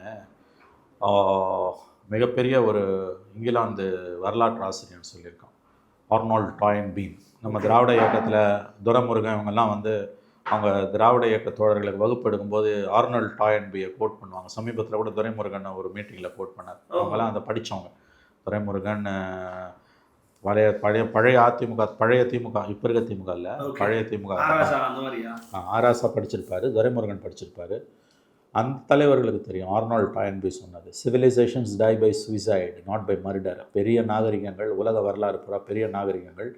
மிகப்பெரிய ஒரு இங்கிலாந்து வரலாற்று ஆசிரியர் சொல்லியிருக்கான், ஆர்னால்ட் டாயன்பீன். நம்ம திராவிட இயக்கத்தில் துரைமுருகன் இவங்கெல்லாம் வந்து அவங்க திராவிட இயக்க தோழர்களுக்கு வகுப்பு எடுக்கும்போது ஆர்னால்ட் டாயன்பீயை கோட் பண்ணுவாங்க. சமீபத்தில் கூட துரைமுருகன் ஒரு மீட்டிங்கில் கோட் பண்ணார். அவங்கெல்லாம் அதை படித்தவங்க. துரைமுருகன் பழைய அதிமுக, பழைய திமுக, இப்போ இருக்க திமுக இல்லை, பழைய திமுக, ஆராசா படிச்சிருப்பாரு, துரைமுருகன் படிச்சிருப்பாரு. அந்த தலைவர்களுக்கு தெரியும் ஆர்னால்ட் டாயன்பீ சொன்னது, civilizations die by suicide not by murder. பெரிய நாகரிகங்கள், உலக வரலாறு பூரா பெரிய நாகரிகங்கள்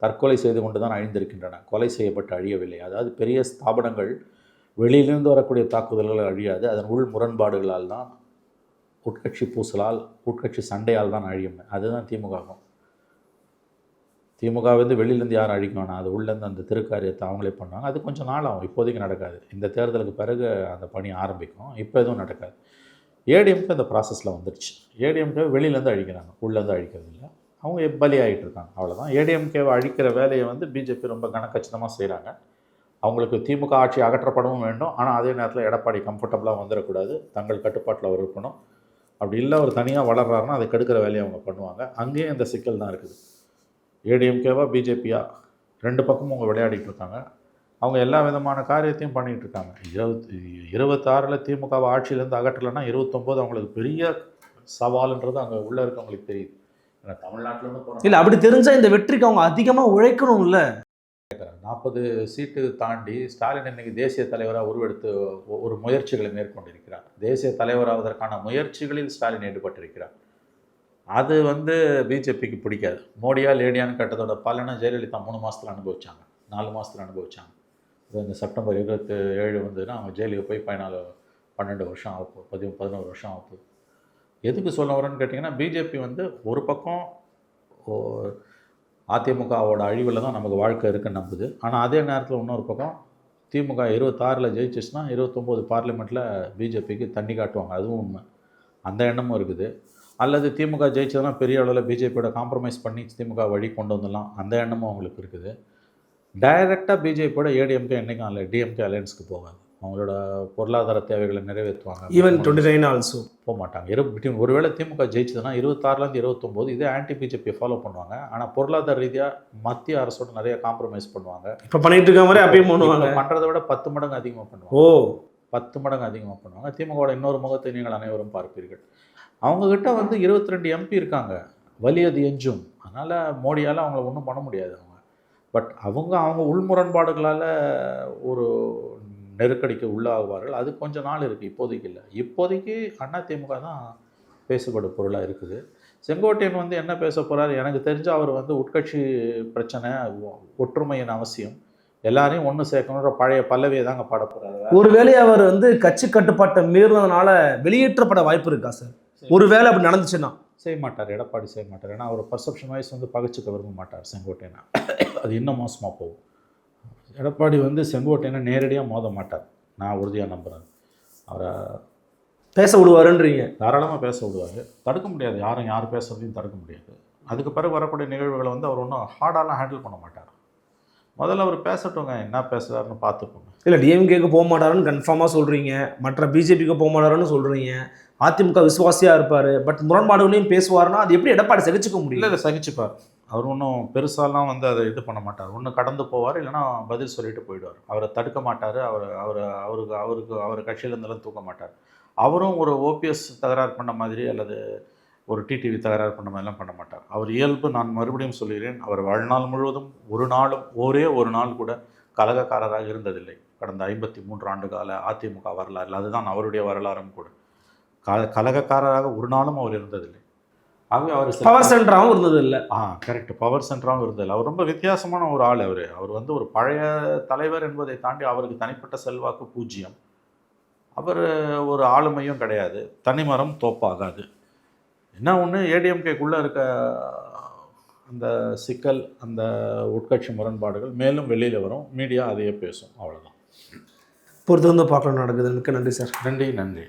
தற்கொலை செய்து கொண்டு தான் அழிந்திருக்கின்றன, கொலை செய்யப்பட்டு அழியவில்லை. அதாவது பெரிய ஸ்தாபனங்கள் வெளியிலிருந்து வரக்கூடிய தாக்குதல்கள் அழியாது, அதன் உள் முரண்பாடுகளால் தான், உட்கட்சி பூசலால், உட்கட்சி சண்டையால் தான் அழியும். அதுதான் திமுகவும். திமுக வந்து வெளியிலேருந்து யாரும் அழிக்க வேணாம், அது உள்ளேருந்து அந்த திருக்காரியத்தை அவங்களே பண்ணுவாங்க. அது கொஞ்சம் நாள் ஆகும், இப்போதைக்கு நடக்காது. இந்த தேர்தலுக்கு பிறகு அந்த பணி ஆரம்பிக்கும், இப்போ எதுவும் நடக்காது. ஏடிஎம்கே இந்த ப்ராசஸில் வந்துடுச்சு. ஏடிஎம்கே வெளியிலேருந்து அழிக்கிறாங்க, உள்ளேருந்து அழிக்கிறது இல்லை. அவங்க பலி ஆகிட்டு இருக்காங்க, அவ்வளோதான். ஏடிஎம்கேவை அழிக்கிற வேலையை வந்து பிஜேபி ரொம்ப கனக்கச்சிதமாக செய்கிறாங்க. அவங்களுக்கு திமுக ஆட்சி அகற்றப்படவும் வேண்டும், ஆனால் அதே நேரத்தில் எடப்பாடி கம்ஃபர்டபுளாக வந்துடக்கூடாது, தங்கள் கட்டுப்பாட்டில் அவர் இருக்கணும். அப்படி இல்லை அவர் தனியாக வளர்றாருன்னா அதை கெடுக்கிற வேலையை அவங்க பண்ணுவாங்க. அங்கேயும் இந்த சிக்கல் தான் இருக்குது. ஏடிஎம்கேவா பிஜேபியா 2 பக்கமும் அவங்க விளையாடிட்டு இருக்காங்க. அவங்க எல்லா விதமான காரியத்தையும் பண்ணிகிட்டு இருக்காங்க. 26ல் திமுகவை ஆட்சியிலேருந்து அகற்றலைன்னா 29 அவங்களுக்கு பெரிய சவாலுன்றது அங்கே உள்ளே இருக்கவங்களுக்கு தெரியுது. ஏன்னா தமிழ்நாட்டிலேருந்து போகிறோம் இல்லை, அப்படி தெரிஞ்சால் இந்த வெற்றிக்கு அவங்க அதிகமாக உழைக்கணும்ல. 40 சீட்டு தாண்டி ஸ்டாலின் இன்னைக்கு தேசிய தலைவராக உருவெடுத்து ஒரு முயற்சிகளை மேற்கொண்டிருக்கிறார். தேசிய தலைவராவதற்கான முயற்சிகளில் ஸ்டாலின் ஈடுபட்டிருக்கிறார். அது வந்து பிஜேபிக்கு பிடிக்காது. மோடியா லேடியான்னு கேட்டதோட பலனை ஜெயலலிதா 3 மாதத்தில் அனுபவிச்சாங்க, 4 மாதத்தில் அனுபவிச்சாங்க. இந்த செப்டம்பர் 27 வந்துன்னா அவங்க ஜெயிலுக்கு போய் 12 வருஷம் ஆகும், 11 வருஷம் ஆகும். எதுக்கு சொல்ல வரேன்னு கேட்டிங்கன்னா, பிஜேபி வந்து ஒரு பக்கம் அதிமுகவோட அழிவில் தான் நமக்கு வாழ்க்கை இருக்குன்னு நம்புது. ஆனால் அதே நேரத்தில் இன்னொரு பக்கம் திமுக 26ல் ஜெயிச்சிச்சுன்னா 29 பார்லிமெண்ட்டில் பிஜேபிக்கு தண்ணி காட்டுவாங்க, அதுவும் உண்மை. அந்த எண்ணமும் இருக்குது. அல்லது திமுக ஜெயிச்சதுன்னா பெரிய அளவில் பிஜேபியோட காம்ப்ரமைஸ் பண்ணி திமுக வழி கொண்டு வந்துடலாம், அந்த எண்ணமும் அவங்களுக்கு இருக்குது. டைரெக்டாக பிஜேபியோட ஏடிஎம்கே என்றைக்கும் அல்ல டிஎம்கே அலையன்ஸுக்கு போகாது. அவங்களோட பொருளாதார தேவைகளை நிறைவேற்றுவாங்க. ஈவன் 29 ஆல்சோ போக மாட்டாங்க. ஒருவேளை திமுக ஜெயிச்சதுன்னா 26லேருந்து 29 இதே ஆன்டி பிஜேபியை ஃபாலோ பண்ணுவாங்க. ஆனால் பொருளாதார ரீதியாக மத்திய அரசோட நிறைய காம்ப்ரமைஸ் பண்ணுவாங்க. இப்போ பண்ணிட்டு இருக்க மாதிரி அப்பயும் பண்ணுவாங்க. பண்ணுறதை விட 10 மடங்கு அதிகமாக பண்ணுவாங்க. ஓ 10 மடங்கு அதிகமாக பண்ணுவாங்க. திமுகவோட இன்னொரு முகத்தை நீங்கள் அனைவரும் பார்ப்பீர்கள். அவங்கக்கிட்ட வந்து 22 எம்பி இருக்காங்க, வலியது எஞ்சும். அதனால் மோடியால் அவங்கள ஒன்றும் பண்ண முடியாது. பட் அவங்க உள்முரண்பாடுகளால் ஒரு நெருக்கடிக்கு உள்ளாகுவார்கள். அது கொஞ்ச நாள் இருக்குது, இப்போதைக்கு இல்லை. இப்போதைக்கு அதிமுக தான் பேசுபடு பொருளாக இருக்குது. செங்கோட்டையன் வந்து என்ன பேச போகிறார் எனக்கு தெரிஞ்சு, அவர் வந்து உட்கட்சி பிரச்சனை, ஒற்றுமையின் அவசியம், எல்லாரையும் ஒன்று சேர்க்கணுன்ற பழைய பல்லவியை தாங்க பாட போகிறாரு. ஒருவேளை அவர் வந்து கட்சி கட்டுப்பாட்டை மீறினதுனால வெளியேற்றப்பட வாய்ப்பு இருக்கா சார்? ஒருவேளை அப்படி நடந்துச்சுன்னா செய்ய மாட்டார், எடப்பாடி செய்ய மாட்டார். ஏன்னா அவர் பர்செப்ஷன் வைஸ் வந்து பகச்சுக்க விரும்ப மாட்டார் செங்கோட்டையனை. அது இன்னும் மோசமாக போகும். எடப்பாடி வந்து செங்கோட்டையனை நேரடியாக மோத மாட்டார், நான் உறுதியாக நம்புகிறேன். அவரை பேச விடுவாருன்றீங்க? தாராளமாக பேச விடுவார், தடுக்க முடியாது. யார் பேசுகிறதையும் தடுக்க முடியாது. அதுக்கு பிறகு வரக்கூடிய நிகழ்வுகளை வந்து அவர் ஒன்றும் ஹார்டாலாம் ஹேண்டில் பண்ண மாட்டார். முதல்ல அவர் பேசட்டுங்க, என்ன பேசுகிறாருன்னு பார்த்துப்போங்க. இல்லை, டிஎம்கேக்கு போக மாட்டாருன்னு கன்ஃபார்மாக சொல்கிறீங்க, மற்ற பிஜேபிக்கு போக மாட்டாருன்னு சொல்கிறீங்க, அதிமுக விசுவாசியாக இருப்பார், பட் முரண்பாடுகளையும் பேசுவார்னா அது எப்படி எடப்பாடி சகிச்சுக்க முடியல? இல்லை சகிச்சுப்பார். அவர் ஒன்றும் பெருசாலாம் வந்து அதை இது பண்ண மாட்டார். ஒன்று கடந்து போவார், இல்லைன்னா பதில் சொல்லிட்டு போயிடுவார். அவரை தடுக்க மாட்டார். அவர் கட்சியிலேருந்தெல்லாம் தூக்க மாட்டார். அவரும் ஒரு ஓபிஎஸ் தகராறு பண்ண மாதிரி அல்லது ஒரு டிடிவி தகராறு பண்ண மாதிரிலாம் பண்ண மாட்டார். அவர் இயல்பு, நான் மறுபடியும் சொல்கிறேன், அவர் வாழ்நாள் முழுவதும் ஒரே ஒரு நாள் கூட கலகக்காரராக இருந்ததில்லை. கடந்த 53 ஆண்டு கால அதிமுக வரலாறு, அதுதான் அவருடைய வரலாறும் கூட. கலகக்காரராக ஒரு நாளும் அவர் இருந்ததில்லை. ஆகவே அவர் பவர் சென்டராகவும் இருந்தது இல்லை. கரெக்ட், பவர் சென்டராகவும் இருந்ததில்லை. அவர் ரொம்ப வித்தியாசமான ஒரு ஆள். அவர் வந்து ஒரு பழைய தலைவர் என்பதை தாண்டி அவருக்கு தனிப்பட்ட செல்வாக்கு பூஜ்ஜியம். அவர் ஒரு ஆளுமையும் கிடையாது. தனிமரம் தோப்பாகாது. என்ன ஒன்று, ஏடிஎம்கேக்குள்ளே இருக்க அந்த சிக்கல், அந்த உட்கட்சி முரண்பாடுகள் மேலும் வெளியில் வரும், மீடியா அதையே பேசும், அவ்வளோதான். பொறுத்து வந்து பார்க்கலாம் நடக்குது. மிக்க நன்றி சார். நன்றி.